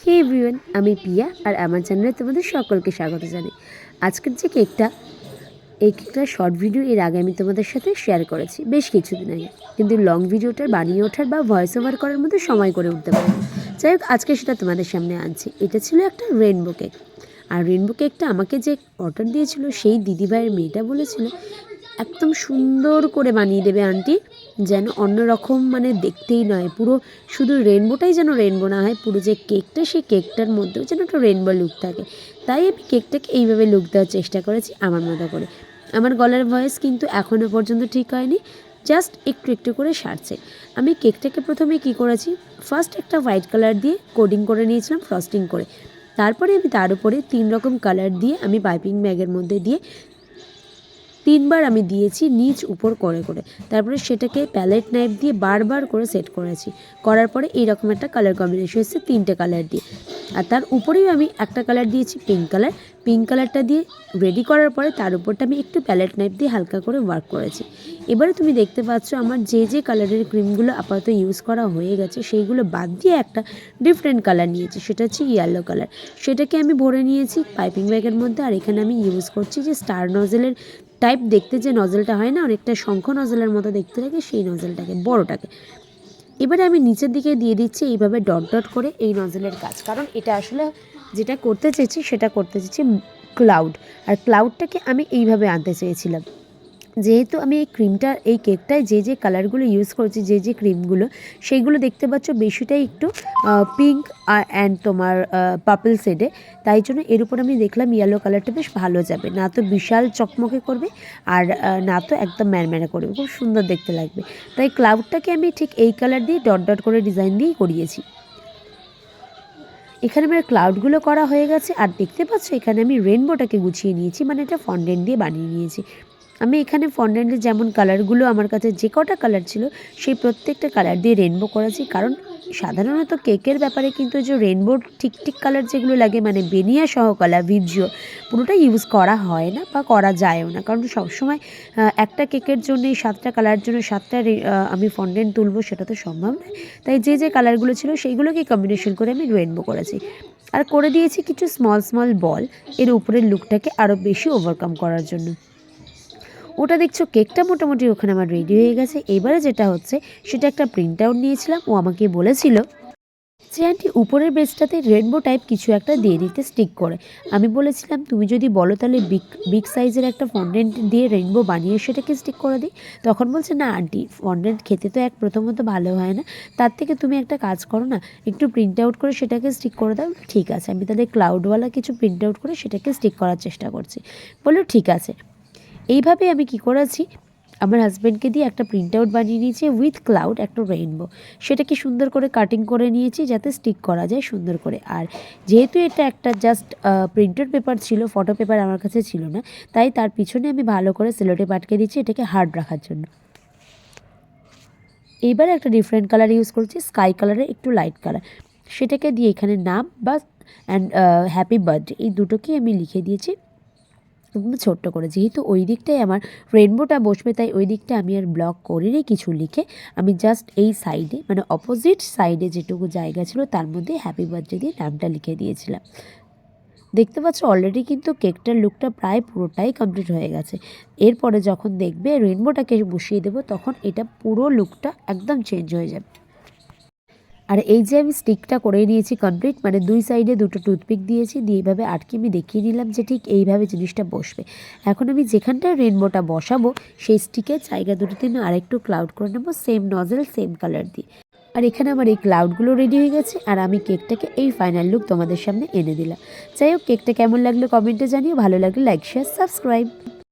হে everyone, আমি পিয়া আর আমার চ্যানেলে তোমাদের সকলকে স্বাগত জানাই। আজকের যে কেকটা, এই কেকটার শর্ট ভিডিও এর আগে আমি তোমাদের সাথে শেয়ার করেছি বেশ কিছুদিন আগে, কিন্তু লং ভিডিওটা বানিয়ে ওঠার বা ভয়েস ওভার করার মধ্যে সময় করে উঠতে পারিনি। যাই হোক, আজকে সেটা তোমাদের সামনে আনছি। এটা ছিল একটা রেনবো কেক, আর রেনবো কেকটা আমাকে যে অর্ডার দিয়েছিল সেই দিদিভাইয়ের মেয়েটা বলেছিল একদম সুন্দর করে বানিয়ে দেবে আন্টি, যেন অন্যরকম মানে দেখতেই নয়, পুরো শুধু রেনবোটাই যেন রেনবো না হয়, পুরো যে কেকটা সেই কেকটার মধ্যেও যেন একটা রেনবো লুক থাকে। তাই আমি কেকটাকে এইভাবে লুক দেওয়ার চেষ্টা করেছি আমার মতো করে। আমার গলার ভয়েস কিন্তু এখনও পর্যন্ত ঠিক হয়নি, জাস্ট একটু একটু করে সারছে। আমি কেকটাকে প্রথমে কি করেছি, ফার্স্ট একটা হোয়াইট কালার দিয়ে কোডিং করে নিয়েছিলাম ফ্রস্টিং করে। তারপরে আমি তার উপরে 3 রকম কালার দিয়ে আমি পাইপিং ব্যাগের মধ্যে দিয়ে 3বার আমি দিয়েছি নিচ উপর করে করে। তারপরে সেটাকে প্যালেট নাইফ দিয়ে বারবার করে সেট করেছি। করার পরে এইরকম একটা কালার কম্বিনেশন এসেছে 3টে কালার দিয়ে। আর তার উপরেও আমি একটা কালার দিয়েছি পিঙ্ক কালারটা দিয়ে রেডি করার পরে তার উপরটা আমি একটু প্যালেট নাইফ দিয়ে হালকা করে ওয়ার্ক করেছি। এবারে তুমি দেখতে পাচ্ছ আমার যে যে কালারের ক্রিমগুলো আপাতত ইউজ করা হয়ে গেছে সেইগুলো বাদ দিয়ে একটা ডিফারেন্ট কালার নিয়েছি, সেটা হচ্ছে ইয়েলো কালার। সেটাকে আমি ভরে নিয়েছি পাইপিং ব্যাগের মধ্যে। আর এখানে আমি ইউজ করছি যে স্টার নজেলের টাইপ দেখতে, যে নজলটা হয় না অনেকটা শঙ্খ নজলের মতো দেখতে লাগে, সেই নজলটাকে বড়টাকে এবারে আমি নিচের দিকে দিয়ে দিচ্ছি এইভাবে ডট ডট করে এই নজলের কাজ। কারণ এটা আসলে যেটা করতে চেয়েছি সেটা করতে চেয়েছি ক্লাউড, আর ক্লাউডটাকে আমি এইভাবে আনতে চেয়েছিলাম। যেহেতু আমি এই কেকটায় যে যে কালারগুলো ইউজ করেছি, যে যে ক্রিমগুলো, সেইগুলো দেখতে পাচ্ছ বেশিটাই একটু পিঙ্ক অ্যান্ড তোমার পার্পল শেডে। তাই জন্য এর উপর আমি দেখলাম ইয়েলো কালারটা বেশ ভালো যাবে, না তো বিশাল চকমকে করবে আর না তো একদম ম্যারম্যারা করবে, খুব সুন্দর দেখতে লাগবে। তাই ক্লাউডটাকে আমি ঠিক এই কালার দিয়ে ডট ডট করে ডিজাইন দিয়েই করিয়েছি। এখানে আমার ক্লাউডগুলো করা হয়ে গেছে, আর দেখতে পাচ্ছ এখানে আমি রেনবোটাকে গুছিয়ে নিয়েছি, মানে এটা ফন্ডেন্ট দিয়ে বানিয়ে নিয়েছি। আমি এখানে ফন্ডেন্টের যেমন কালারগুলো আমার কাছে যে কটা কালার ছিল সেই প্রত্যেকটা কালার দিয়ে রেনবো করেছি। কারণ সাধারণত কেকের ব্যাপারে কিন্তু যে রেনবোর ঠিক ঠিক কালার যেগুলো লাগে, মানে বেনিয়া সহ কালার ভিজিও, পুরোটা ইউজ করা হয় না বা করা যায়ও না। কারণ সবসময় একটা কেকের জন্য 7টা কালার জন্য 7টা আমি ফন্ডেন্ট তুলবো, সেটা তো সম্ভব নয়। তাই যে যে কালারগুলো ছিল সেইগুলোকে কম্বিনেশন করে আমি রেনবো করেছি। আর করে দিয়েছি কিছু স্মল স্মল বল এর উপরের লুকটাকে আরও বেশি ওভারকাম করার জন্য। ওটা দেখছো কেকটা মোটামুটি ওখানে আমার রেডি হয়ে গেছে। এবারে যেটা হচ্ছে সেটা একটা প্রিন্ট আউট নিয়েছিলাম। ও আমাকে বলেছিল যে আন্টি উপরের বেসটাতে রেনবো টাইপ কিছু একটা দিয়ে দিতে স্টিক করে। আমি বলেছিলাম তুমি যদি বলো তাহলে বিগ সাইজের একটা ফন্ডেন্ট দিয়ে রেনবো বানিয়ে সেটাকে স্টিক করে দিই। তখন বলছে না আন্টি, ফন্ডেন্ট খেতে তো প্রথমত ভালো হয় না, তার থেকে তুমি একটা কাজ করো না, একটু প্রিন্ট আউট করে সেটাকে স্টিক করে দাও। ঠিক আছে, আমি তাদের ক্লাউডওয়ালা কিছু প্রিন্ট আউট করে সেটাকে স্টিক করার চেষ্টা করছি। বললো ঠিক আছে। এইভাবে আমি কি করেছি, আমার হাজব্যান্ডকে দিয়ে একটা প্রিন্ট আউট বানিয়ে নিয়েছি উইথ ক্লাউড, একটা রেইনবো। সেটাকে সুন্দর করে কাটিং করে নিয়েছি যাতে স্টিক করা যায় সুন্দর করে। আর যেহেতু এটা একটা জাস্ট প্রিন্টেড পেপার ছিল, ফটো পেপার আমার কাছে ছিল না, তাই তার পিছনে আমি ভালো করে সেলোটেপ আটকে দিচ্ছি এটাকে হার্ড রাখার জন্য। এইবার একটা ডিফারেন্ট কালার ইউজ করছি, স্কাই কালারের একটু লাইট কালার। সেটাকে দিয়ে এখানে নাম বা অ্যান্ড হ্যাপি বার্থডে এই দুটোকেই আমি লিখে দিয়েছি ছোট্ট করে। যেহেতু ওই দিকটাই আমার রেনবোটা বসবে, তাই ওই দিকটা আমি আর ব্লক করিনি কিছু লিখে। আমি জাস্ট এই সাইডে, মানে অপোজিট সাইডে যেটুকু জায়গা ছিল তার মধ্যে হ্যাপি বার্থডে দিয়ে নামটা লিখে দিয়েছিলাম। দেখতে পাচ্ছ অলরেডি কিন্তু কেকটার লুকটা প্রায় পুরোটাই কমপ্লিট হয়ে গেছে। এরপরে যখন দেখবে রেনবোটাকে বসিয়ে দেবো, তখন এটা পুরো লুকটা একদম চেঞ্জ হয়ে যাবে। আর এই যে আমি স্টিকটা করে নিয়েছি কমপ্লিট, মানে 2 সাইডে 2টো টুথপিক দিয়েছি, দিয়ে এইভাবে আটকে আমি দেখিয়ে নিলাম যে ঠিক এইভাবে জিনিসটা বসবে। এখন আমি যেখানটায় রেনবোটা বসাবো সেই স্টিকের জায়গা দুটোতে আমি আরেকটু ক্লাউড করে নেবো, সেম নজেল সেম কালার দিয়ে। আর এখানে আমার এই ক্লাউডগুলো রেডি হয়ে গেছে, আর আমি কেকটাকে এই ফাইনাল লুক তোমাদের সামনে এনে দিলাম। যাই হোক, কেকটা কেমন লাগলো কমেন্টে জানিও, ভালো লাগলে লাইক শেয়ার সাবস্ক্রাইব।